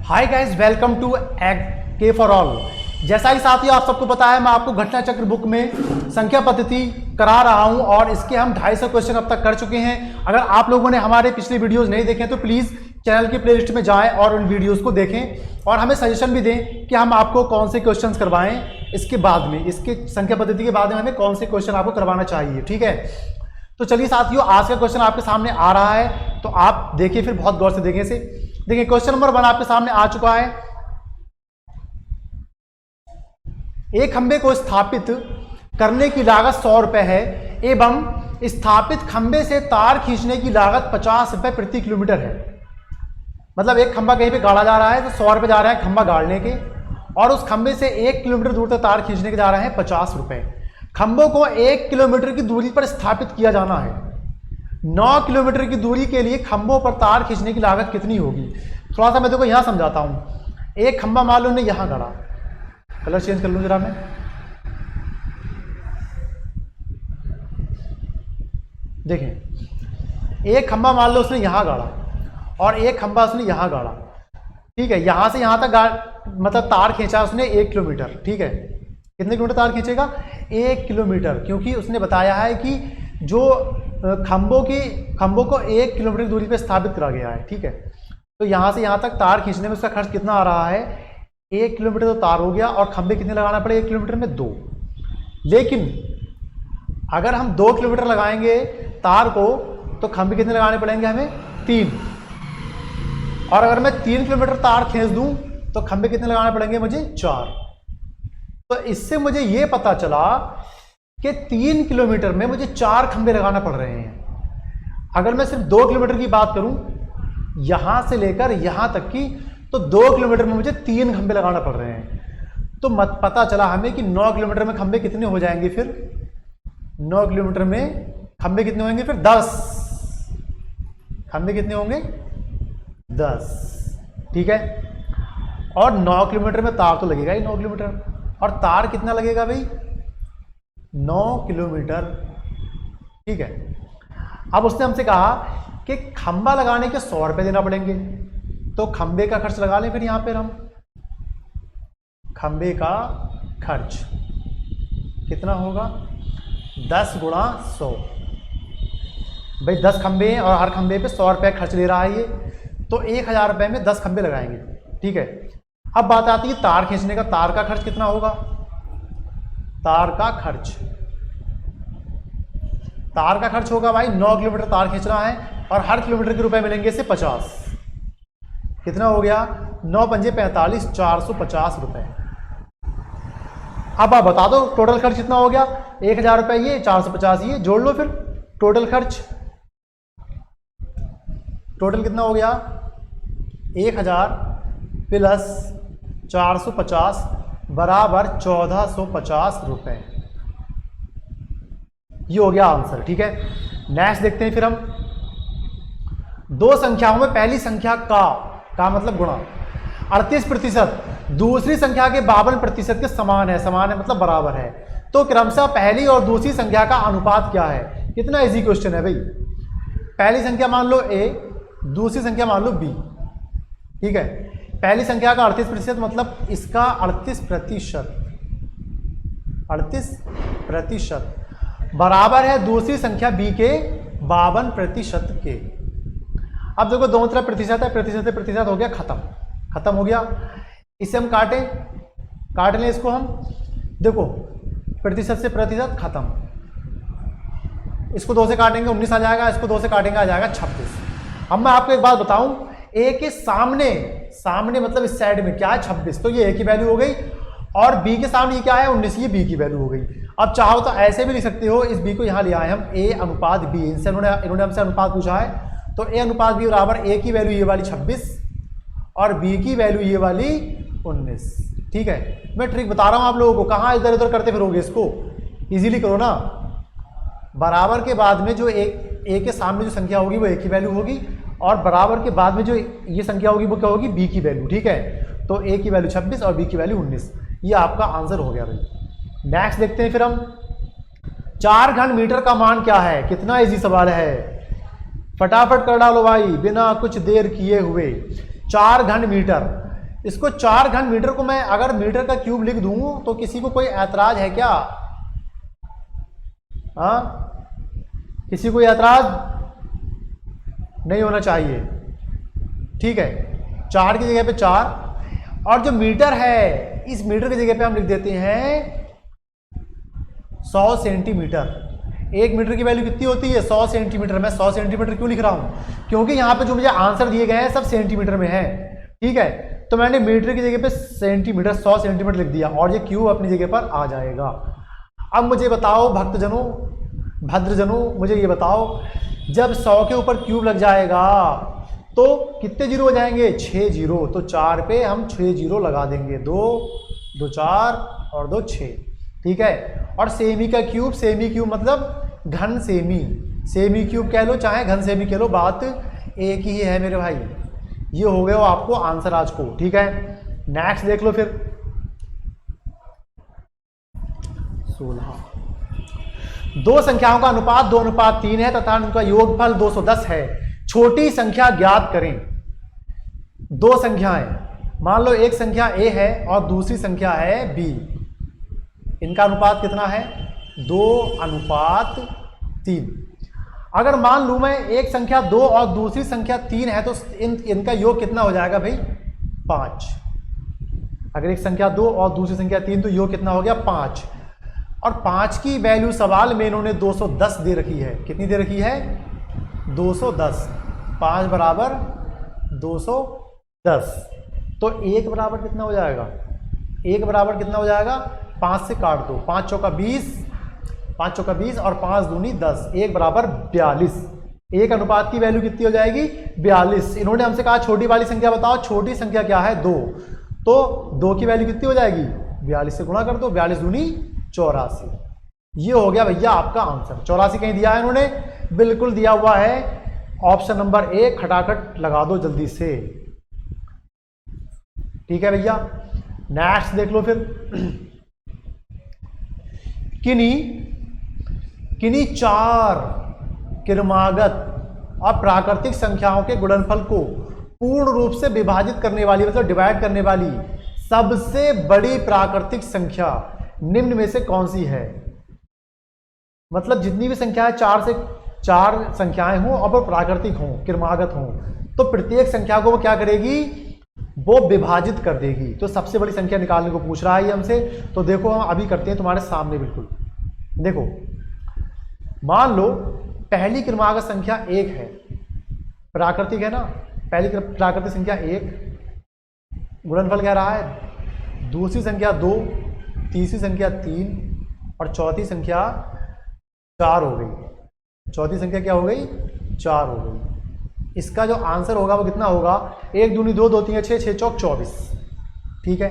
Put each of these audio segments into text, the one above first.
Hi guys, welcome to के for all. जैसा कि साथियों आप सबको पता है, मैं आपको घटना चक्र बुक में संख्या पद्धति करा रहा हूं और इसके हम 250 क्वेश्चन अब तक कर चुके हैं। अगर आप लोगों ने हमारे पिछले वीडियोस नहीं देखे तो प्लीज़ चैनल की प्लेलिस्ट में जाएं और उन वीडियोस को देखें और हमें सजेशन भी दें कि हम आपको कौन से क्वेश्चन करवाएं। इसके बाद में, इसके संख्या पद्धति के बाद में हमें कौन से क्वेश्चन आपको करवाना चाहिए, ठीक है। तो चलिए साथियों, आज का क्वेश्चन आपके सामने आ रहा है, तो आप देखिए, फिर बहुत गौर से देखें इसे। देखिए क्वेश्चन नंबर 1 आपके सामने आ चुका है। एक खंबे को स्थापित करने की लागत 100 रुपए है एवं स्थापित खंबे से तार खींचने की लागत 50 रुपए प्रति किलोमीटर है। मतलब एक खंबा कहीं पे गाड़ा जा रहा है तो 100 रुपए जा रहे हैं खंबा गाड़ने के, और उस खंबे से 1 किलोमीटर दूर तक तार खींचने के जा रहे हैं 50 रुपए। खंबों को 1 किलोमीटर की दूरी पर स्थापित किया जाना है। 9 किलोमीटर की दूरी के लिए खंभों पर तार खींचने की लागत कितनी होगी? थोड़ा सा मैं देखो यहां समझाता हूं। एक खंबा मान लो ने यहां गाड़ा, कलर चेंज कर लूं जरा मैं। देखें, एक खंबा मान लो उसने यहां गाड़ा और एक खंबा उसने यहां गाड़ा, ठीक है। यहां से यहां तक मतलब तार खींचा उसने 1 किलोमीटर, ठीक है। कितने किलोमीटर तार खींचेगा? 1 किलोमीटर, क्योंकि उसने बताया है कि जो खंभों को 1 किलोमीटर की दूरी पे स्थापित करा गया है, ठीक है। तो यहां से यहां तक तार खींचने में उसका खर्च कितना आ रहा है? 1 किलोमीटर तो तार हो गया, और खंभे कितने लगाना पड़े 1 किलोमीटर में? 2। लेकिन अगर हम 2 किलोमीटर लगाएंगे तार को तो खंभे कितने लगाने पड़ेंगे हमें? 3। और अगर मैं 3 किलोमीटर तार खींच दूं तो खंभे कितने लगाने पड़ेंगे मुझे? 4। तो इससे मुझे ये पता चला कि 3 किलोमीटर में मुझे 4 खंभे लगाना पड़ रहे हैं। अगर मैं सिर्फ 2 किलोमीटर की बात करूं यहां से लेकर यहां तक की, तो 2 किलोमीटर में मुझे 3 खंभे लगाना पड़ रहे हैं। तो पता चला हमें कि 9 किलोमीटर में खंभे कितने हो जाएंगे फिर? 9 किलोमीटर में खंभे कितने होंगे फिर? 10 खंभे कितने होंगे? 10, ठीक है। और 9 किलोमीटर में तार तो लगेगा ही 9 किलोमीटर, और तार कितना लगेगा भाई? 9 किलोमीटर, ठीक है। अब उसने हमसे कहा कि खंबा लगाने के 100 रुपए देना पड़ेंगे, तो खंबे का खर्च लगा लें फिर यहां पर हम। खंबे का खर्च कितना होगा? 10 गुणा 100। भाई 10 खंबे हैं और हर खंबे पे 100 रुपए खर्च ले रहा है ये, तो 1000 रुपए में 10 खंबे लगाएंगे, ठीक है। अब बात आती है तार खींचने का। तार का खर्च कितना होगा? तार का खर्च होगा भाई, 9 किलोमीटर तार खींचना है और हर किलोमीटर के रुपए मिलेंगे इसे 50। कितना हो गया? 9 पंजे 45, 450 रुपए। अब आप बता दो टोटल खर्च कितना हो गया? 1000 रुपए ये, 450 ये, जोड़ लो फिर टोटल खर्च। टोटल कितना हो गया? 1000 प्लस 450 बराबर 1450 रुपए। ये हो गया आंसर, ठीक है। नेक्स्ट देखते हैं फिर हम। दो संख्याओं में पहली संख्या का मतलब गुणा 38% दूसरी संख्या के 52% के समान है। समान है मतलब बराबर है, तो क्रमशः पहली और दूसरी संख्या का अनुपात क्या है? कितना इजी क्वेश्चन है भाई। पहली संख्या मान लो A, दूसरी संख्या मान लो B, ठीक है। पहली संख्या का 38% मतलब इसका 38% बराबर है दूसरी संख्या B के 52% के। अब देखो दोनों तरफ प्रतिशत है, प्रतिशत से प्रतिशत हो गया खत्म हो गया। इसे हम काट लें इसको हम। देखो प्रतिशत से प्रतिशत खत्म, इसको 2 से काटेंगे 19 आ जाएगा, इसको 2 से काटेंगे आ जाएगा 26। अब मैं आपको एक बात बताऊं, A के सामने मतलब इस साइड में क्या है? 26, तो ये A की वैल्यू हो गई, और B के सामने ये क्या है? 19, ये B की वैल्यू हो गई। अब चाहो तो ऐसे भी लिख सकते हो, इस B को यहाँ ले आए हम A अनुपात B। इन्होंने हमसे अनुपात पूछा है, तो A अनुपात B बराबर A की वैल्यू ये वाली 26 और B की वैल्यू ये वाली 19, ठीक है। मैं ट्रिक बता रहा हूं आप लोगों को, कहाँ इधर उधर करते फिरोगे, इसको इजीली करो ना। बराबर के बाद में जो A के सामने जो संख्या होगी वो A की वैल्यू होगी, और बराबर के बाद में जो ये संख्या होगी वो क्या होगी? B की वैल्यू, ठीक है। तो A की वैल्यू 26 और B की वैल्यू 19। ये आपका आंसर हो गया भाई। नेक्स्ट देखते हैं फिर हम। 4 घन मीटर का मान क्या है? कितना इजी सवाल है, फटाफट कर डालो भाई बिना कुछ देर किए हुए। 4 घन मीटर, इसको 4 घन मीटर को मैं अगर मीटर का क्यूब लिख दूं तो किसी को कोई ऐतराज है क्या? हाँ, किसी को ऐतराज नहीं होना चाहिए। ठीक है, 4 की जगह पे 4, और जो मीटर है इस मीटर की जगह पे हम लिख देते हैं 100 सेंटीमीटर। 1 मीटर की वैल्यू कितनी होती है? 100 सेंटीमीटर। मैं 100 सेंटीमीटर क्यों लिख रहा हूं? क्योंकि यहां पे जो मुझे आंसर दिए गए हैं सब सेंटीमीटर में है। ठीक है, तो मैंने मीटर की जगह पे सेंटीमीटर 100 सेंटीमीटर लिख दिया और ये क्यूब अपनी जगह पर आ जाएगा। अब मुझे बताओ भक्तजनों, भद्रजनों, मुझे ये बताओ, जब 100 के ऊपर क्यूब लग जाएगा तो कितने जीरो हो जाएंगे? 6 जीरो। तो 4 पे हम 6 जीरो लगा देंगे, 2 2 4 और 2 6। ठीक है, और सेमी का क्यूब, सेमी क्यूब मतलब घन सेमी, सेमी क्यूब कह लो चाहे घन सेमी कह लो, बात एक ही है मेरे भाई। ये हो गया आपको आंसर आज को। ठीक है, नेक्स्ट देख लो फिर 16। दो संख्याओं का अनुपात 2:3 है तथा उनका योगफल 210 है। छोटी संख्या ज्ञात करें। दो संख्याएं, मान लो एक संख्या a है और दूसरी संख्या है b, इनका अनुपात कितना है? 2:3। अगर मान लूं मैं एक संख्या 2 और दूसरी संख्या 3 है तो इनका योग कितना हो जाएगा भाई? 5। अगर एक संख्या 2 और दूसरी संख्या 3 तो योग कितना हो गया? 5। और 5 की वैल्यू सवाल में इन्होंने 210 दे रखी है। कितनी दे रखी है? 210। 5 बराबर 210। तो 1 बराबर कितना हो जाएगा? 1 बराबर कितना हो जाएगा? 5 से काट दो, 5 चौका 20, 5 चौका 20 और 5 दूनी 10, 1 बराबर 42। एक अनुपात की वैल्यू कितनी हो जाएगी? 42। इन्होंने हमसे कहा छोटी वाली संख्या बताओ। छोटी संख्या क्या है? 2। तो 2 की वैल्यू कितनी हो जाएगी? 42 से गुणा कर दो, 42 दूनी 84। ये हो गया भैया आपका आंसर। 84 कहीं दिया है इन्होंने? बिल्कुल दिया हुआ है। ऑप्शन नंबर 1 खटाखट लगा दो जल्दी से। ठीक है भैया, नेक्स्ट देख लो फिर। किन्हीं 4 क्रमागत और प्राकृतिक संख्याओं के गुणनफल को पूर्ण रूप से विभाजित करने वाली, मतलब डिवाइड करने वाली सबसे बड़ी प्राकृतिक संख्या निम्न में से कौन सी है? मतलब जितनी भी संख्याएं 4 संख्याएं हों और वो प्राकृतिक हों, क्रमागत हों, तो प्रत्येक संख्या को वो क्या करेगी? वो विभाजित कर देगी। तो सबसे बड़ी संख्या निकालने को पूछ रहा है ये हमसे। तो देखो हम अभी करते हैं तुम्हारे सामने। बिल्कुल देखो, मान लो पहली क्रमागत संख्या 1 है, प्राकृतिक है ना, पहली प्राकृतिक संख्या 1, गुणनफल कह रहा है। दूसरी संख्या 2, तीसरी संख्या 3 और चौथी संख्या 4 हो गई। चौथी संख्या क्या हो गई? 4 हो गई। इसका जो आंसर होगा वो कितना होगा? 1 दूनी 2, 2 3 6, 6 चौक 24। ठीक है,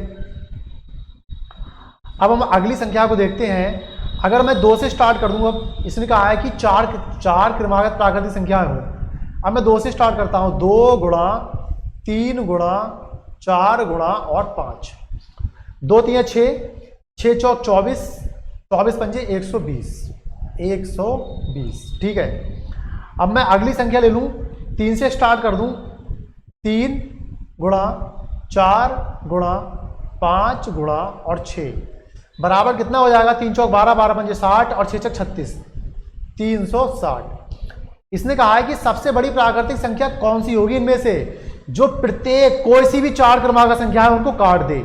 अब हम अगली संख्या को देखते हैं। अगर मैं 2 से स्टार्ट कर दूंगा, इसने कहा है कि 4 क्रमागत प्राकृतिक संख्याएं हों। अब मैं 2 से स्टार्ट करता हूं। 2 गुणा 3 गुणा 4 गुणा और 5, 2 3 6, 6 चौक 24, 24 पंजे 120, 120। ठीक है, अब मैं अगली संख्या ले लूं, 3 से स्टार्ट कर दूं। 3 गुणा 4 गुणा 5 गुणा और 6 बराबर कितना हो जाएगा? 3 चौक 12, 12 पंजे 60 और 6 चौक 36, 360। इसने कहा है कि सबसे बड़ी प्राकृतिक संख्या कौन सी होगी इनमें से जो प्रत्येक कोई सी भी 4 क्रमागत संख्या है उनको काट दे।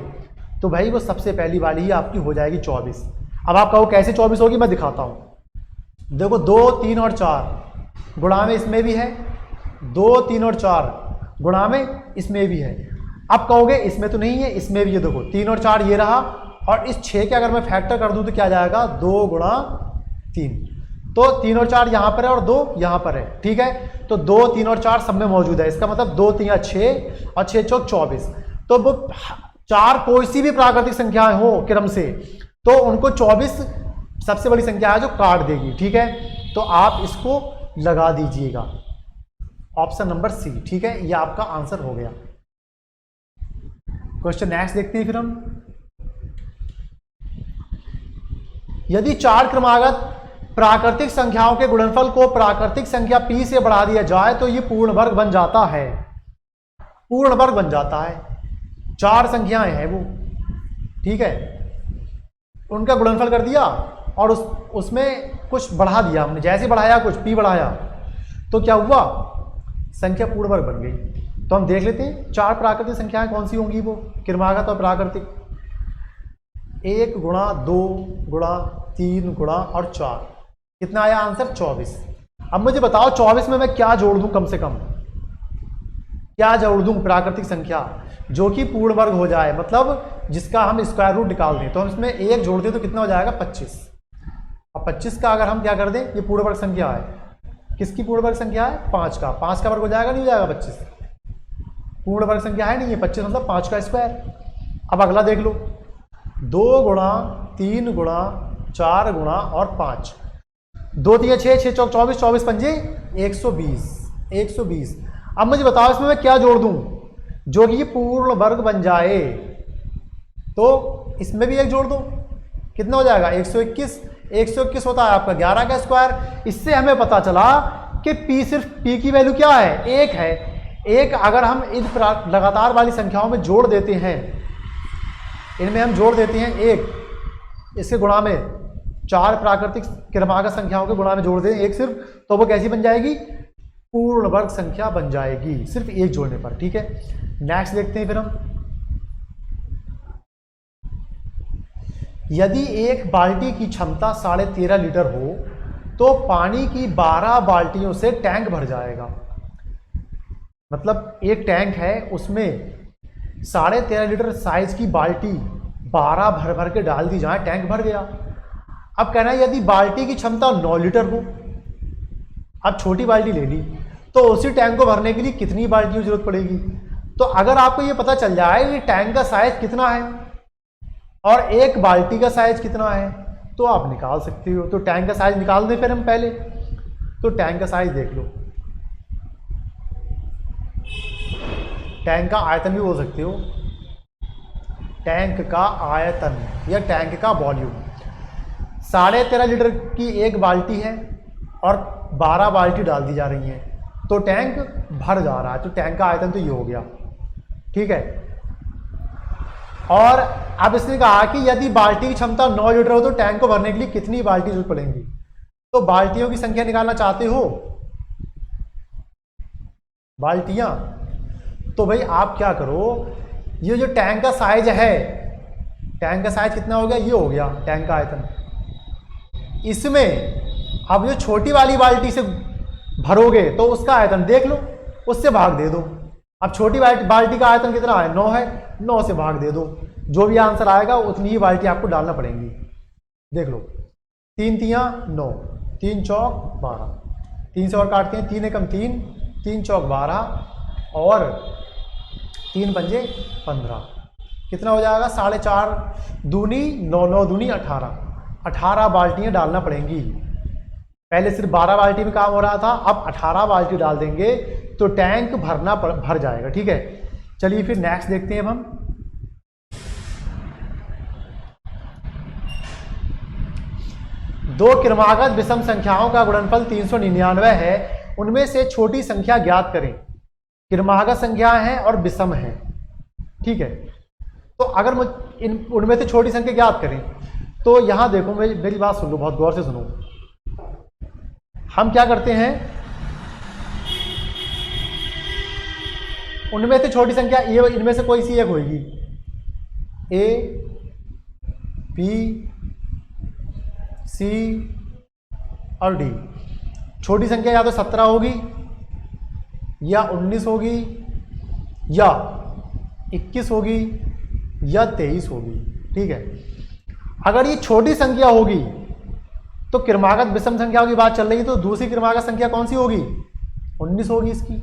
तो भाई वो सबसे पहली वाली ही आपकी हो जाएगी 24। अब आप कहो कैसे 24 होगी, मैं दिखाता हूं। देखो 2 3 और 4 गुणा में इसमें भी है, 2 3 और 4 गुणा में इसमें भी है। अब कहोगे इसमें तो नहीं है, इसमें भी है। देखो 3 और 4 ये रहा, और इस 6 के अगर मैं फैक्टर कर दूं तो क्या जाएगा? 2 गुणा 3। तो 3 और 4 यहां पर है और 2 यहां पर है। ठीक है, तो 2 3 और 4 सब में मौजूद है। इसका मतलब 2 3 6 और 6 चौक 24। तो वो 4 कोई सी भी प्राकृतिक संख्याएं हो क्रम से, तो उनको 24 सबसे बड़ी संख्या है जो काट देगी। ठीक है, तो आप इसको लगा दीजिएगा, ऑप्शन नंबर सी। ठीक है, ये आपका आंसर हो गया। क्वेश्चन नेक्स्ट देखते हैं फिर हम। यदि 4 क्रमागत प्राकृतिक संख्याओं के गुणनफल को प्राकृतिक संख्या p से बढ़ा दिया जाए तो ये पूर्ण वर्ग बन जाता है। पूर्ण वर्ग बन जाता है। 4 संख्याएं हैं वो, ठीक है, उनका गुणनफल कर दिया और उसमें कुछ बढ़ा दिया हमने, जैसे बढ़ाया कुछ p बढ़ाया तो क्या हुआ, संख्या पूर्ण वर्ग बन गई। तो हम देख लेते हैं 4 प्राकृतिक संख्याएं कौन सी होंगी वो, क्रमागत और प्राकृतिक। 1 गुणा 2 गुणा 3 गुणा और 4, कितना आया आंसर 24। अब मुझे बताओ 24 में मैं क्या जोड़ दूं, कम से कम क्या जोड़ दूं प्राकृतिक संख्या जो कि पूर्ण वर्ग हो जाए, मतलब जिसका हम स्क्वायर रूट निकाल दें। तो हम इसमें 1 जोड़ दें तो कितना हो जाएगा 25। अब 25 का अगर हम क्या कर दें, ये पूर्ण वर्ग संख्या है, किसकी पूर्ण वर्ग संख्या है 5 का, 5 का वर्ग हो जाएगा नहीं हो जाएगा 25, पूर्ण वर्ग संख्या है नहीं है 25 मतलब 5 का स्क्वायर। अब अगला देख लो 2 गुणा 3 गुणा 4 गुणा और 5, 2 3 6 6 चौक 24, 24 पंजे 120। अब मुझे बताओ इसमें मैं क्या जोड़ दूं जो कि पूर्ण वर्ग बन जाए। तो इसमें भी 1 जोड़ दो, कितना हो जाएगा 121। 121 होता है आपका 11 का स्क्वायर। इससे हमें पता चला कि p सिर्फ p की वैल्यू क्या है 1 है। 1 अगर हम इन लगातार वाली संख्याओं में जोड़ देते हैं, इनमें हम जोड़ देते हैं 1, इसके गुणा में 4 प्राकृतिक क्रमागत संख्याओं के गुणा में जोड़ दें 1 सिर्फ, तो वो कैसी बन जाएगी, पूर्ण वर्ग संख्या बन जाएगी सिर्फ 1 जोड़ने पर। ठीक है, नेक्स्ट देखते हैं फिर हम। यदि एक बाल्टी की क्षमता 13.5 लीटर हो तो पानी की 12 बाल्टियों से टैंक भर जाएगा। मतलब एक टैंक है, उसमें 13.5 लीटर साइज की बाल्टी 12 भर भर के डाल दी जाए, टैंक भर गया। अब कहना है यदि बाल्टी की क्षमता 9 लीटर हो, अब छोटी बाल्टी ले ली तो उसी टैंक को भरने के लिए कितनी बाल्टियों की जरूरत पड़ेगी। तो अगर आपको ये पता चल जाए कि टैंक का साइज कितना है और एक बाल्टी का साइज कितना है तो आप निकाल सकते हो। तो टैंक का साइज निकाल दें फिर हम पहले। तो टैंक का साइज देख लो, टैंक का आयतन भी बोल सकते हो, टैंक का आयतन या टैंक का वॉल्यूम। 13.5 लीटर की एक बाल्टी है और 12 बाल्टी डाल दी जा रही हैं, तो टैंक भर जा रहा है, तो टैंक का आयतन तो ये हो गया। ठीक है, और अब इसने कहा कि यदि बाल्टी की क्षमता 9 लीटर हो तो टैंक को भरने के लिए कितनी बाल्टी जरूरत पड़ेंगी। तो बाल्टियों की संख्या निकालना चाहते हो, बाल्टियां, तो भाई आप क्या करो, ये जो टैंक का साइज है, टैंक का साइज कितना हो गया, ये हो गया टैंक का आयतन। इसमें अब जो छोटी वाली बाल्टी से भरोगे तो उसका आयतन देख लो, उससे भाग दे दो। अब छोटी बाल्टी का आयतन कितना है, 9 है, 9 से भाग दे दो, जो भी आंसर आएगा उतनी ही बाल्टी आपको डालना पड़ेंगी। देख लो 3 तियां 9, 3 चौक 12, 3 से और काटते हैं, 3 एकम 3, 3 चौक 12 और 3 पंजे 15, कितना हो जाएगा 4.5 दूनी 9, 9 दूनी 18 बाल्टियाँ डालना पड़ेंगी। पहले सिर्फ 12 बाल्टी में काम हो रहा था, अब 18 बाल्टी डाल देंगे तो टैंक भर जाएगा। ठीक है, चलिए फिर नेक्स्ट देखते हैं अब हम। दो क्रमागत विषम संख्याओं का गुणनफल 399 है, उनमें से छोटी संख्या ज्ञात करें। क्रमागत संख्या है और विषम है। ठीक है, तो अगर उनमें से छोटी संख्या ज्ञात करें तो यहां देखो, मेरी बात सुन लो, बहुत गौर से सुनो। हम क्या करते हैं, उनमें से छोटी संख्या ये, इनमें से कोई सी एक होगी, ए बी सी और डी। छोटी संख्या या तो 17 होगी या 19 होगी या 21 होगी या 23 होगी। ठीक है, अगर ये छोटी संख्या होगी तो क्रमागत विषम संख्याओं की बात चल रही है, तो दूसरी क्रमागत संख्या कौन सी होगी, 19 होगी। इसकी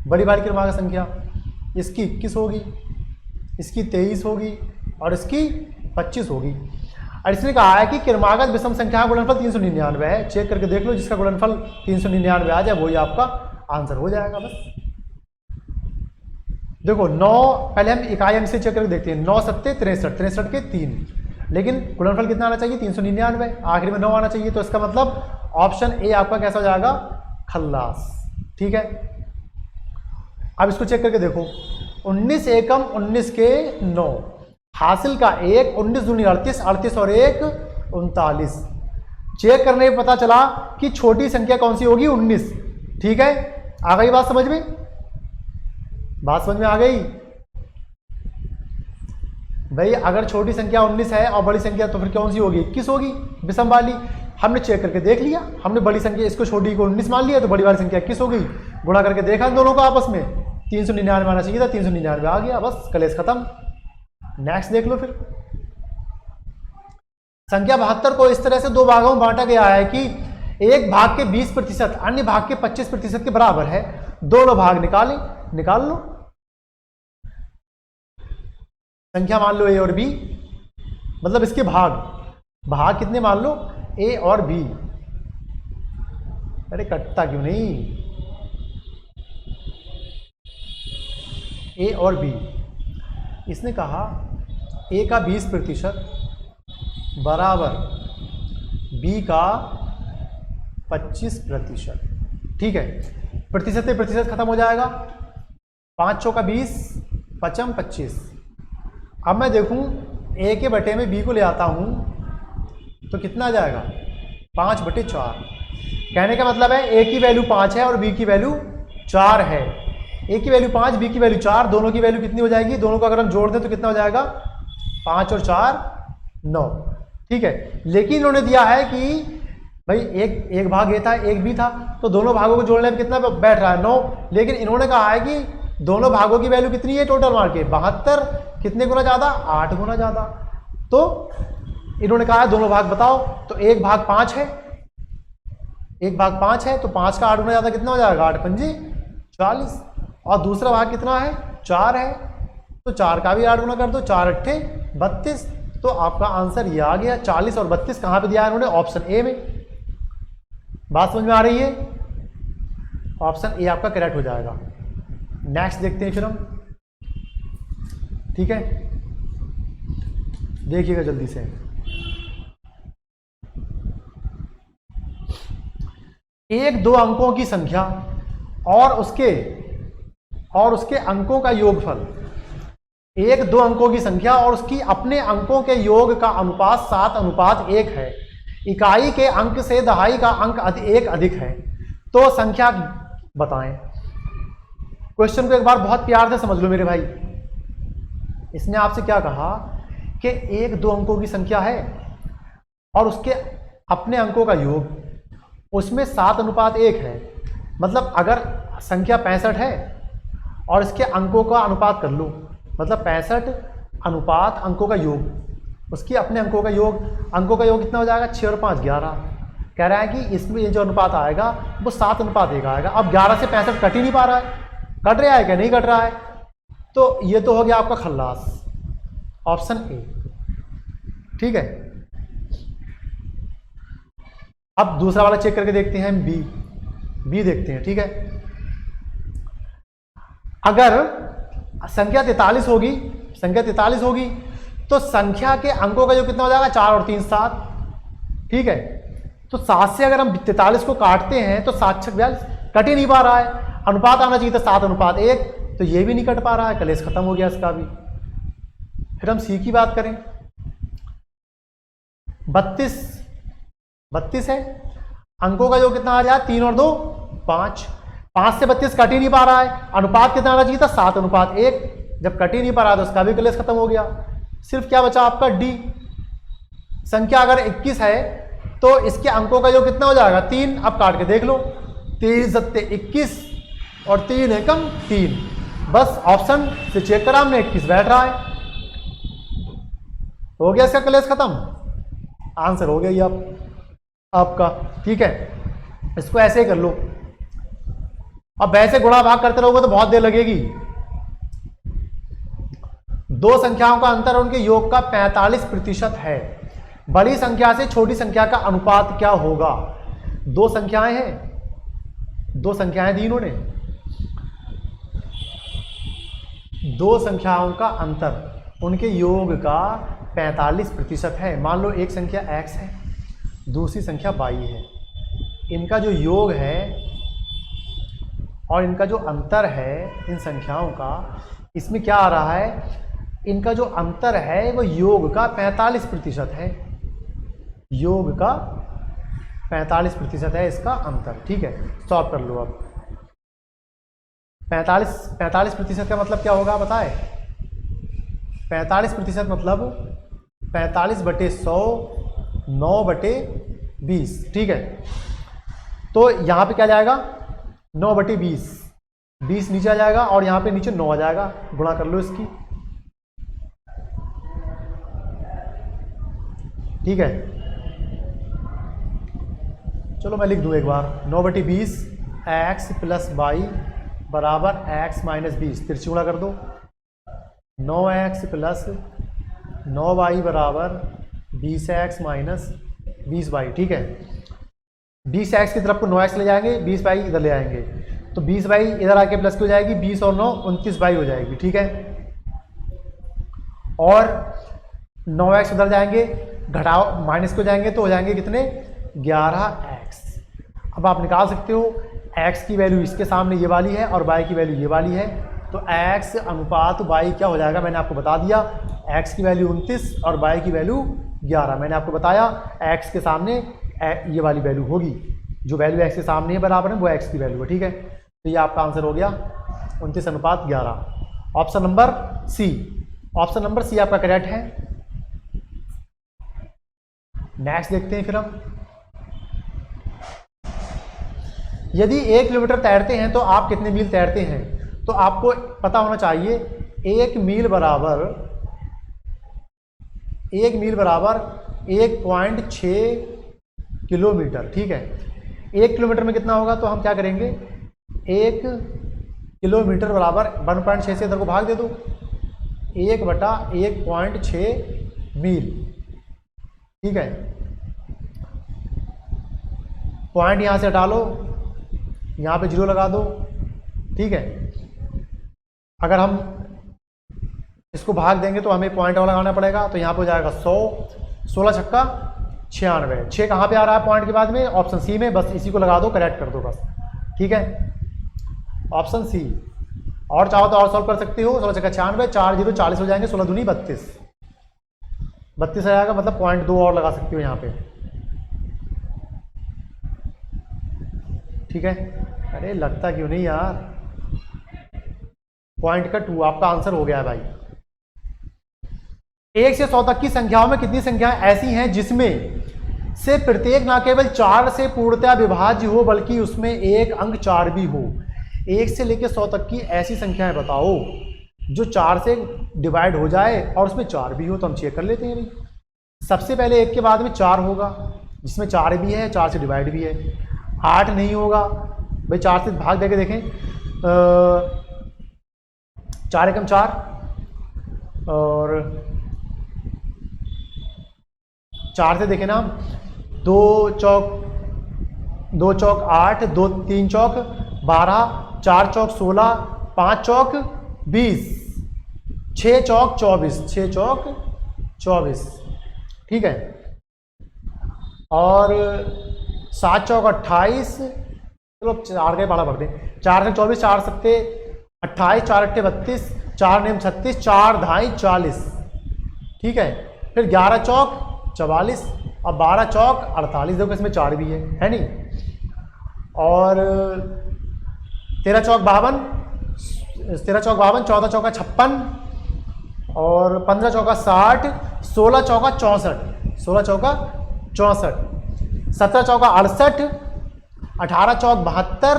बड़ी वाली क्रमागत संख्या, इसकी 21 होगी, इसकी 23 होगी और इसकी 25 होगी। और इसने कहा है कि क्रमागत विषम संख्या का गुणनफल 399 है। चेक करके देख लो, जिसका गुणनफल 399 आ जाए वही आपका आंसर हो जाएगा। बस देखो 9, पहले हम इकाई अंक से चेक करके देखते हैं, 9 सत्ते 63, 63 के 3, लेकिन गुणनफल कितना आना चाहिए 399, आखिरी में 9 आना चाहिए। तो इसका मतलब ऑप्शन ए आपका कैसा हो जाएगा, खल्लास। ठीक है, अब इसको चेक करके देखो, 19 एकम 19 के 9, हासिल का 1, 19 दूनी 38, 38 और 1 39। चेक करने में पता चला कि छोटी संख्या कौन सी होगी, 19। ठीक है, आ गई बात समझ में? बात समझ में आ गई भाई? अगर छोटी संख्या 19 है और बड़ी संख्या तो फिर कौन सी होगी, 21 होगी, विषम वाली। हमने चेक करके देख लिया, हमने बड़ी संख्या इसको छोटी को 19 मान लिया तो बड़ी वाली संख्या 21 हो गई। गुणा करके देखा इन दोनों को आपस में, 399 आना चाहिए था, 399 आ गया, बस कलेश खत्म। नेक्स्ट देख लो फिर। संख्या 72 को इस तरह से दो भागों में बांटा गया है कि एक भाग के 20% अन्य भाग के 25% के बराबर है। दोनों भाग निकाल लो। संख्या मान लो ए और बी, मतलब इसके भाग कितने मान लो, ए और बी। अरे कटता क्यों नहीं, ए और बी। इसने कहा ए का 20% बराबर बी का 25%। ठीक है, प्रतिशत से प्रतिशत खत्म हो जाएगा। 5 चौका 20, 5 25। अब मैं देखूं ए के बटे में बी को ले आता हूं तो कितना आ जाएगा, 5/4। कहने का मतलब है ए की वैल्यू 5 है और बी की वैल्यू 4 है। ए की वैल्यू 5, बी की वैल्यू 4, दोनों की वैल्यू कितनी हो जाएगी, दोनों को अगर हम जोड़ दें तो कितना हो जाएगा, 5 और 4 9। ठीक है, लेकिन इन्होंने दिया है कि भाई एक भाग ए था एक बी था, तो दोनों भागों को जोड़ने में कितना बैठ रहा है, 9। लेकिन इन्होंने कहा है कि दोनों भागों की वैल्यू कितनी है टोटल मार के, 72। कितने गुना ज़्यादा, 8 गुना ज़्यादा। तो इन्होंने कहा है दोनों भाग बताओ, तो एक भाग 5 है, एक भाग 5 है तो 5 का 8 गुना ज़्यादा कितना हो जाएगा, 8 पंजे 40। और दूसरा भाग कितना है, 4 है, तो 4 का भी 8 गुना कर दो, 4 अट्ठे 32। तो आपका आंसर ये आ गया। 40 और 32 कहाँ पे दिया है इन्होंने, ऑप्शन ए में। बात समझ में आ रही है? ऑप्शन ए आपका करेक्ट हो जाएगा। नेक्स्ट देखते हैं फिर हम। ठीक है, देखिएगा जल्दी से। एक दो अंकों की संख्या और उसके अंकों का योगफल। एक दो अंकों की संख्या और उसकी अपने अंकों के योग का अनुपात 7:1 है। इकाई के अंक से दहाई का अंक 1 अधिक है, तो संख्या बताएं। क्वेश्चन को एक बार बहुत प्यार से समझ लो मेरे भाई। इसने आपसे क्या कहा कि एक दो अंकों की संख्या है और उसके अपने अंकों का योग, उसमें 7:1 है। मतलब अगर संख्या 65 है और इसके अंकों का अनुपात कर लो, मतलब 65 अनुपात अंकों का योग, उसकी अपने अंकों का योग कितना हो जाएगा, 6 और 5 11। कह रहा है कि इसमें ये जो अनुपात आएगा वो 7:1 आएगा। अब 11 से 65 कट ही नहीं पा रहा है, कट रहा है क्या, नहीं कट रहा है। तो ये तो हो गया आपका खल्लास, ऑप्शन ए। ठीक है, अब दूसरा वाला चेक करके देखते हैं, बी देखते हैं। ठीक है, अगर संख्या 43 होगी तो संख्या के अंकों का जो कितना हो जाएगा, 4 और 3 7। ठीक है, तो 7 से अगर हम 43 को काटते हैं तो 7 6 42, कट ही नहीं पा रहा है। अनुपात आना चाहिए था 7:1, तो ये भी नहीं कट पा रहा है, कलेश खत्म हो गया इसका भी। फिर हम सी की बात करें, 32 है, अंकों का जो कितना आ जाए, 3 और 2 5। 5 से 32 कट ही नहीं पा रहा है, अनुपात कितना आना चाहिए था, 7:1। जब कट ही नहीं पा रहा तो उसका भी कलेश खत्म हो गया। सिर्फ क्या बचा आपका, डी। संख्या अगर 21 है तो इसके अंकों का जो कितना हो जाएगा, 3। अब काट के देख लो, 3 सत्ते 21 और 3 एकम 3। बस ऑप्शन से चेक करा हमने, 21 बैठ रहा है, हो गया इसका कलेश खत्म। आंसर हो गया ये आपका। ठीक है, इसको ऐसे ही कर लो। अब वैसे गुणा भाग करते रहोगे तो बहुत देर लगेगी। दो संख्याओं का अंतर उनके योग का 45% है। बड़ी संख्या से छोटी संख्या का अनुपात क्या होगा। दो संख्याएं दी इन्होंने, दो संख्याओं का अंतर उनके योग का 45% है। मान लो एक संख्या x है, दूसरी संख्या y है। इनका जो योग है और इनका जो अंतर है इन संख्याओं का, इसमें क्या आ रहा है, इनका जो अंतर है वो योग का 45% है, योग का 45% है इसका अंतर। ठीक है, सॉल्व कर लो अब। 45% का मतलब क्या होगा बताए? 45% मतलब 45/100, 9/20। ठीक है, तो यहाँ पे क्या जाएगा 9/20, 20 नीचे आ जाएगा और यहाँ पे नीचे 9 आ जाएगा, गुणा कर लो इसकी। ठीक है, चलो मैं लिख दूँ एक बार, 9/20 x + y बराबर x - 20, तिरछी गुणा कर दो। 9x + 9y बराबर 20x - 20y। ठीक है, 20x की तरफ को 9x ले जाएंगे, 20y इधर ले आएंगे, तो 20y इधर आके प्लस की हो जाएगी, 20 और 9 29y हो जाएगी। ठीक है, और 9x उधर जाएंगे, घटाओ माइनस को जाएंगे तो हो जाएंगे कितने 11x। अब आप निकाल सकते हो x की वैल्यू इसके सामने ये वाली है और y की वैल्यू ये वाली है, तो x अनुपात y क्या हो जाएगा, मैंने आपको बता दिया, x की वैल्यू 29 और y की वैल्यू 11। मैंने आपको बताया x के सामने ये वाली वैल्यू होगी, जो वैल्यू x के सामने है बराबर है वो x की वैल्यू है। ठीक है, तो ये आपका आंसर हो गया 29:11, option number C. Option number C आपका करेक्ट है। नेक्स्ट देखते हैं फिर हम, यदि 1 किलोमीटर तैरते हैं तो आप कितने मील तैरते हैं? तो आपको पता होना चाहिए 1 मील बराबर 1.6 किलोमीटर। ठीक है, 1 किलोमीटर में कितना होगा, तो हम क्या करेंगे 1 किलोमीटर बराबर 1.6 से इधर को भाग दे दो, 1/1.6 मील। ठीक है, पॉइंट यहाँ से हटा लो, यहाँ पे 0 लगा दो। ठीक है, अगर हम इसको भाग देंगे तो हमें पॉइंट और लगाना पड़ेगा, तो यहाँ पे हो जाएगा 100, 16 छक्का 96, 6 कहाँ पे आ रहा है पॉइंट के बाद में, ऑप्शन सी में, बस इसी को लगा दो, करेक्ट कर दो बस। ठीक है, ऑप्शन सी। और चाहो तो और सॉल्व कर सकते हो, 16 छक्का 96, 4 0 40 हो जाएंगे, 16 दूनी 32, 32 आ जाएगा, मतलब पॉइंट 2 और लगा सकते हो यहाँ पे। ठीक है, अरे लगता क्यों नहीं यार, पॉइंट का 2 आपका आंसर हो गया है भाई। 1 से 100 तक की संख्याओं में कितनी संख्याएं ऐसी हैं जिसमें से प्रत्येक ना केवल 4 से पूर्णतया विभाज्य हो बल्कि उसमें एक अंक 4 भी हो? 1 से लेकर 100 तक की ऐसी संख्याएं बताओ जो 4 से डिवाइड हो जाए और उसमें 4 भी हो। तो हम चेक कर लेते हैं भाई। सबसे पहले 1 के बाद में 4 होगा जिसमें 4 भी है, 4 से डिवाइड भी है। 8 नहीं होगा भाई, 4 से भाग देके देखें, 4 एकम 4 और 4 से देखें ना, 2 चौक 8, 2 3 चौक 12, 4 चौक 16, 5 चौक 20, 6 चौक 24, 6 चौक 24। ठीक है, और 7 चौक 28, चलो 4 के पाला पढ़ते हैं, 4 से 24, 4 सत्ते 28, 4 अट्ठे 32, 4 नेम 36, 4 ढाई 40। ठीक है, फिर 11 चौक 44 और 12 चौक 48, देखो इसमें 4 भी है नहीं। और 13 चौक 52, 14 चौका 56 और 15 चौका 60, 16 चौका 64, 16 चौका 64, 17 चौका 68, 18 चौक 72,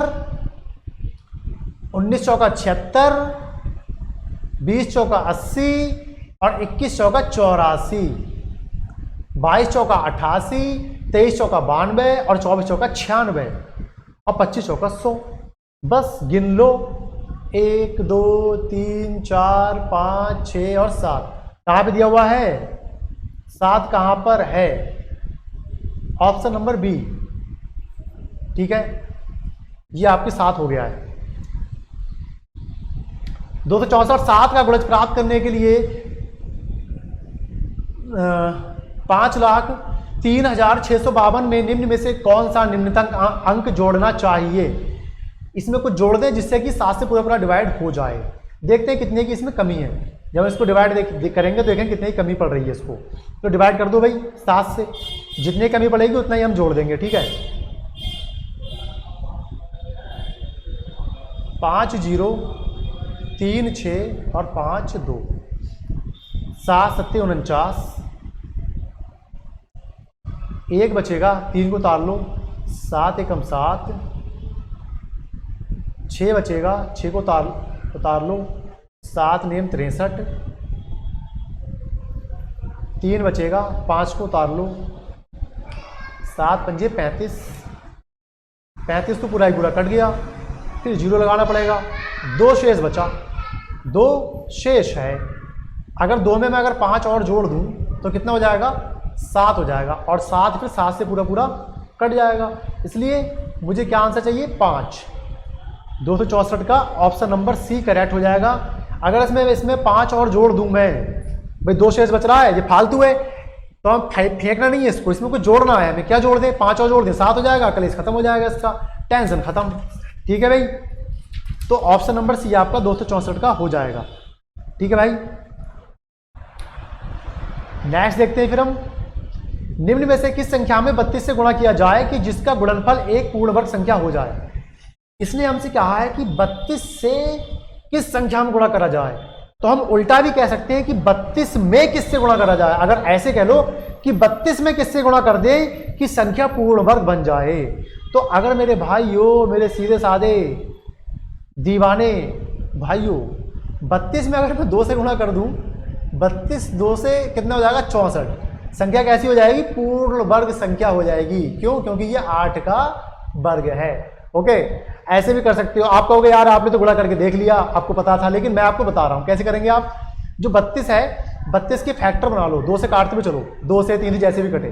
19 चौका 76, 20 चौका 80 और 21 चौका 84, 22 चौका 88, 23 चौका 92 और 24 चौका 96 और 25 चौका 100। बस गिन लो, 1 2 3 4 5 6 और 7। कहाँ पे दिया हुआ है 7? कहाँ पर है? Option number B. ठीक है, ये आपके 7 हो गया है। 264 7 का गुणज प्राप्त करने के लिए 5,03,652 में निम्न में से कौन सा निम्नतम अंक जोड़ना चाहिए? इसमें कुछ जोड़ दें जिससे कि 7 से पूरा पूरा डिवाइड हो जाए। देखते हैं कितने की इसमें कमी है। जब इसको डिवाइड करेंगे तो देखें कितनी कमी पड़ रही है इसको। तो डिवाइड कर दो भाई 7 से, जितनी कमी पड़ेगी उतना ही हम जोड़ देंगे, ठीक है। 5 0 3 6 और 5 2, 7 7 49, 1 बचेगा, 3 को उतार लो, 7 एकम 7, 6 बचेगा, 6 को उतार लो, 7 नेम 63, 3 बचेगा, 5 को उतार लो, 7 पंजे 35, 35 तो पूरा ही पूरा कट गया, फिर 0 लगाना पड़ेगा, 2 शेष बचा, 2 शेष है। अगर 2 में मैं अगर 5 और जोड़ दूं तो कितना हो जाएगा, 7 हो जाएगा, और 7 फिर 7 से पूरा पूरा कट जाएगा। इसलिए मुझे क्या आंसर चाहिए, 5। 264 का ऑप्शन नंबर सी करेक्ट हो जाएगा। अगर इसमें 5 और जोड़ दूं मैं, भाई 2 शेष बच रहा है, ये फालतू है, तो हम फेंकना नहीं है इसको, इसमें कुछ जोड़ना है, हमें क्या जोड़ दें, 5 और जोड़ दें, 7 हो जाएगा, कलेश खत्म हो जाएगा, इसका टेंशन खत्म, ठीक है भाई। तो ऑप्शन नंबर सी आपका 264 का हो जाएगा, ठीक है भाई। नेक्स्ट देखते हैं फिर हम, निम्न में से किस संख्या में 32 से गुणा किया जाए कि जिसका गुणनफल एक पूर्ण वर्ग संख्या हो जाए। इसने हमसे कहा है कि 32 से किस संख्या में गुणा करा जाए, तो हम उल्टा भी कह सकते हैं कि 32 में किससे गुणा करा जाए। अगर ऐसे कह लो कि 32 में किससे गुणा कर दे कि संख्या पूर्ण वर्ग बन जाए, तो अगर मेरे भाइयों, मेरे सीधे साधे दीवाने भाइयों, 32 में अगर मैं 2 से गुणा कर दूं, 32 2 से कितना हो जाएगा, 64। संख्या कैसी हो जाएगी, पूर्ण वर्ग संख्या हो जाएगी। क्यों, क्योंकि ये 8 का वर्ग है। ओके, ऐसे भी कर सकते हो। आप कहोगे यार आपने तो गुणा करके देख लिया, आपको पता था, लेकिन मैं आपको बता रहा हूं कैसे करेंगे आप। जो 32 है, 32 के फैक्टर बना लो, 2 से काटते हुए चलो, 2 से 3 जैसे भी कटे,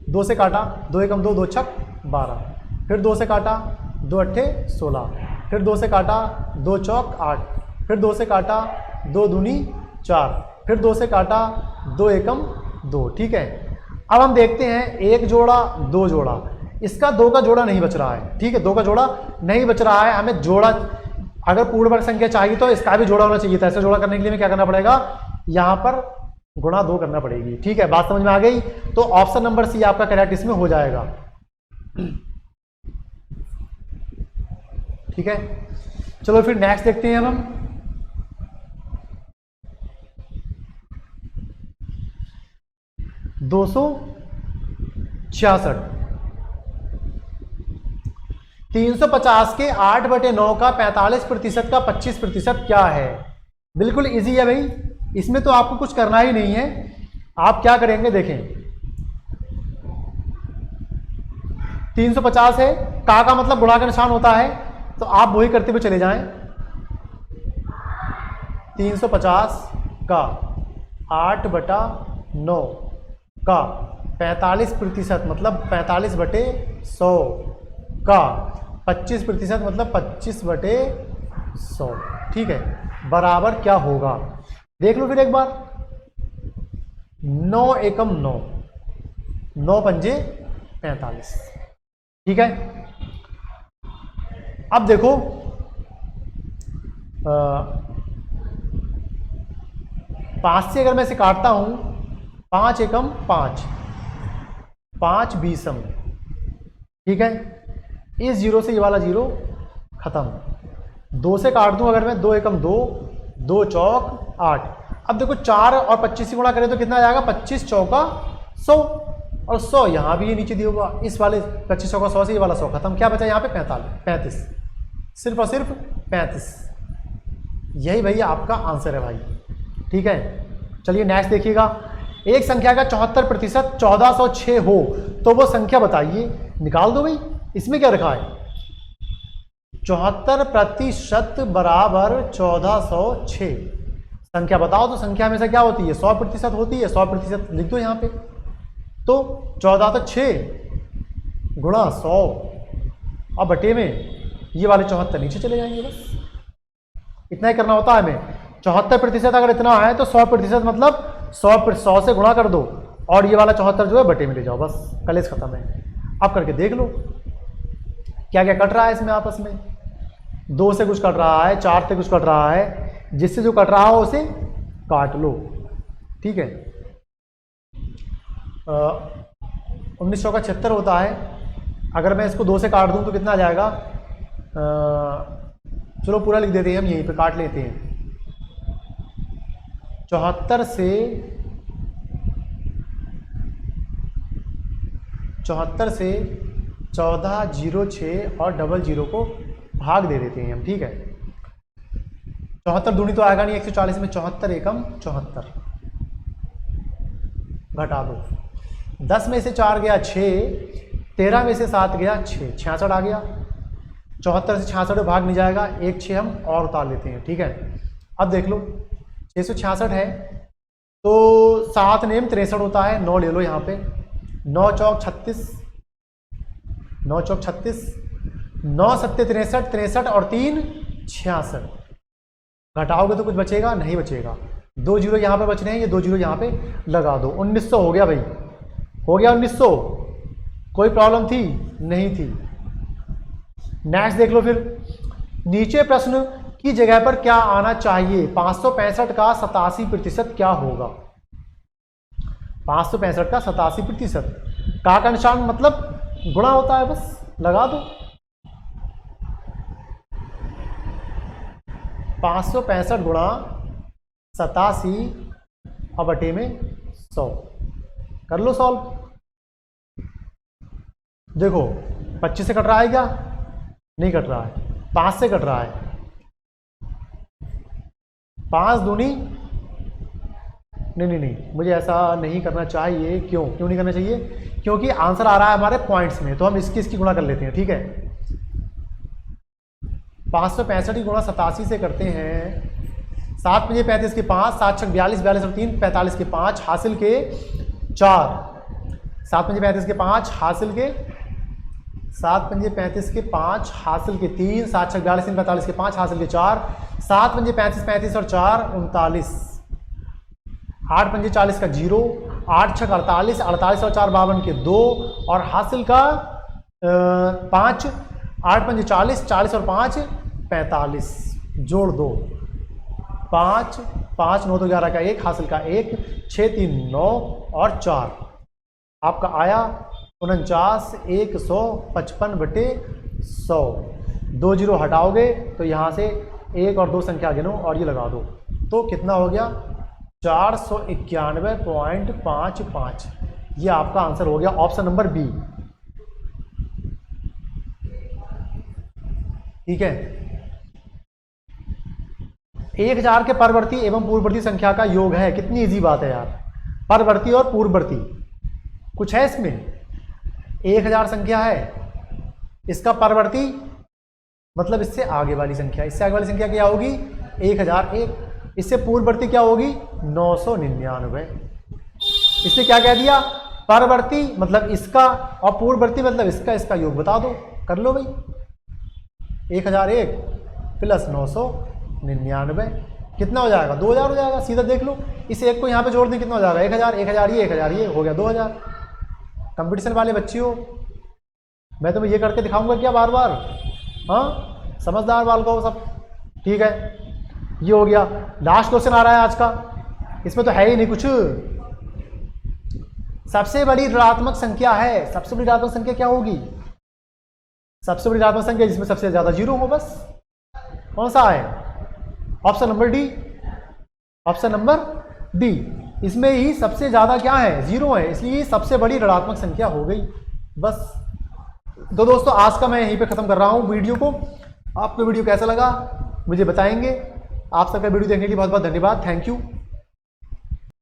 2 से काटा, 2 एकम 2, 2 छक 12, फिर 2 से काटा, 2 अट्ठे 16, फिर 2 से काटा, 2 चौक 8, फिर 2 से काटा, 2 दूनी 4, फिर 2 से काटा, 2 एकम 2, ठीक है। अब हम देखते हैं 1 जोड़ा 2 जोड़ा, इसका 2 का जोड़ा नहीं बच रहा है, ठीक है, 2 का जोड़ा नहीं बच रहा है। हमें जोड़ा, अगर पूर्ण वर्ग संख्या चाहिए तो इसका भी जोड़ा होना चाहिए था। ऐसा जोड़ा करने के लिए हमें क्या करना पड़ेगा, यहां पर गुणा 2 करना पड़ेगी, ठीक है। बात समझ में आ गई। तो ऑप्शन नंबर सी आपका करेक्ट इसमें हो जाएगा, ठीक है। चलो फिर नेक्स्ट देखते हैं हम। दो 66, 350 के 8/9 का 45% का 25% क्या है। बिल्कुल इजी है भाई, इसमें तो आपको कुछ करना ही नहीं है। आप क्या करेंगे, देखें 350 है, का मतलब गुणा का निशान होता है, तो आप वही करते हुए चले जाएं। 350 का 8/9 का 45% मतलब 45/100 का 25% मतलब 25/100, ठीक है, बराबर क्या होगा। देख लो फिर एक बार, 9 एकम 9, 9 पंजे 45, ठीक है। अब देखो 5 से अगर मैं इसे काटता हूं, 5 एकम 5, 5 बीसम, ठीक है। इस 0 से ये वाला 0 खत्म। 2 से काट दूं अगर मैं, 2 एकम 2, 2 चौक 8। अब देखो 4 और 25 से गुणा करें तो कितना आ जाएगा, 25 चौका 100, और 100 यहां भी ये नीचे दिया होगा, इस वाले 25 चौका 100 से ये वाला 100 खत्म। क्या बचा यहाँ पे, 35, सिर्फ और सिर्फ 35। यही भैया आपका आंसर है भाई, ठीक है। चलिए नेक्स्ट देखिएगा। एक संख्या का 74% 1406 हो तो वो संख्या बताइए। निकाल दो भाई, इसमें क्या रखा है, 74% बराबर 1406। संख्या बताओ, तो संख्या हमेशा क्या होती है, 100% होती है। 100% लिख दो यहाँ पे, तो 1406 गुणा 100 और बटे में ये वाले 74 नीचे चले जाएंगे। बस इतना ही करना होता है हमें। 74% अगर इतना है तो 100% मतलब 100 से गुणा कर दो, और ये वाला 74 जो है बटे में ले जाओ, बस कलेश खत्म है। अब करके देख लो क्या क्या कट रहा है इसमें आपस में। 2 से कुछ कट रहा है, 4 से कुछ कट रहा है, जिससे जो कट रहा हो उसे काट लो। ठीक है, 1976 होता है। अगर मैं इसको 2 से काट दूं तो कितना आ जाएगा? चलो पूरा लिख देते हैं, हम यहीं पे काट लेते हैं। 74 से 14, 06 और 00 को भाग दे देते हैं हम। ठीक है, 74 दूनी तो आएगा नहीं, 140 में 74 एकम 74, घटा दो। 10 में से 4 गया 6, 13 में से 7 गया 6, 66 आ गया। 74 से 66 भाग नहीं जाएगा, 1 6 हम और उतार लेते हैं। ठीक है, अब देख लो 666 है तो 7 नेम 63 होता है, 9 ले लो यहाँ पे, 9 चौक 36, 9 चौक 36, 9 सत्ते 63, 63 और 3 66। घटाओगे तो कुछ बचेगा नहीं बचेगा, 2 जीरो यहाँ पे बच रहे हैं, ये 2 जीरो यहाँ पे लगा दो। 1900 हो गया भाई, हो गया 1900। कोई प्रॉब्लम थी? नहीं थी। नेक्स्ट देख लो फिर, नीचे प्रश्न की जगह पर क्या आना चाहिए? 565 का 87% क्या होगा? 565 का 87%, का निशान मतलब गुणा होता है, बस लगा दो। 565 गुणा 87 और बटे में 100, कर लो सॉल्व। देखो 25 से कट रहा है क्या? नहीं कट रहा है, 5 से कट रहा है। 5 दूनी नहीं, मुझे ऐसा नहीं करना चाहिए। क्यों नहीं करना चाहिए? क्योंकि आंसर आ रहा है हमारे पॉइंट्स में, तो हम इसकी गुणा कर लेते हैं। ठीक है, 565 की गुणा 87 से करते हैं। 7 5 35 के 5, 7 6 42, 42 और 3 45 के 5 हासिल के 4, 7 5 35 के 5 हासिल के 7 5 35 के 5 हासिल के 3, 7 6 42 45 के 5 हासिल के 4, 7 5 35 35 और 4 39, 8 5 40 का 0, 8 6 48, 48 और 4 52 के 2 और हासिल का 5, 8 5 40, 40 और 5 45, जोड़ दो 5 5 9 तो 11 का 1, हासिल का 1, 6 3 9 और 4 आपका आया 49 155 बटे 100। 2 जीरो हटाओगे तो यहाँ से 1 और 2 संख्या गिनो और ये लगा दो, तो कितना हो गया? 491.55। ये आपका आंसर हो गया, ऑप्शन नंबर बी। ठीक है, 1000 के परवर्ती एवं पूर्ववर्ती संख्या का योग है। कितनी इजी बात है यार, परवर्ती और पूर्ववर्ती कुछ है इसमें। 1000 संख्या है, इसका परवर्ती मतलब इससे आगे वाली संख्या, इससे आगे वाली संख्या क्या होगी? 1001। इससे पूर्ववर्ती क्या होगी? 999। इससे क्या कह दिया? परवर्ती मतलब इसका और पूर्ववर्ती मतलब इसका योग बता दो, कर लो भाई। 1001 प्लस 999 कितना हो जाएगा? 2000 हो जाएगा, सीधा देख लो। इस एक को यहाँ पे जोड़ दें, कितना हो जाएगा? 1000 1000 ये हो गया 2000। कंपटीशन वाले बच्चे हो, मैं तुम्हें ये करके दिखाऊंगा क्या बार बार? हाँ, समझदार बालक हो सब। ठीक है, ये हो गया। लास्ट क्वेश्चन आ रहा है आज का, इसमें तो है ही नहीं कुछ। सबसे बड़ी ऋणात्मक संख्या है, सबसे बड़ी ऋणात्मक संख्या क्या होगी? सबसे बड़ी ऋणात्मक संख्या जिसमें सबसे ज्यादा जीरो हो, बस। कौन सा है? Option number D, option number D. इसमें ही सबसे ज्यादा क्या है? जीरो है, इसलिए सबसे बड़ी ऋणात्मक संख्या हो गई, बस। तो दोस्तों आज का मैं यहीं पे खत्म कर रहा हूँ वीडियो को। आपको वीडियो कैसा लगा मुझे बताएंगे। आप सबका वीडियो देखने के लिए बहुत बहुत धन्यवाद, थैंक यू।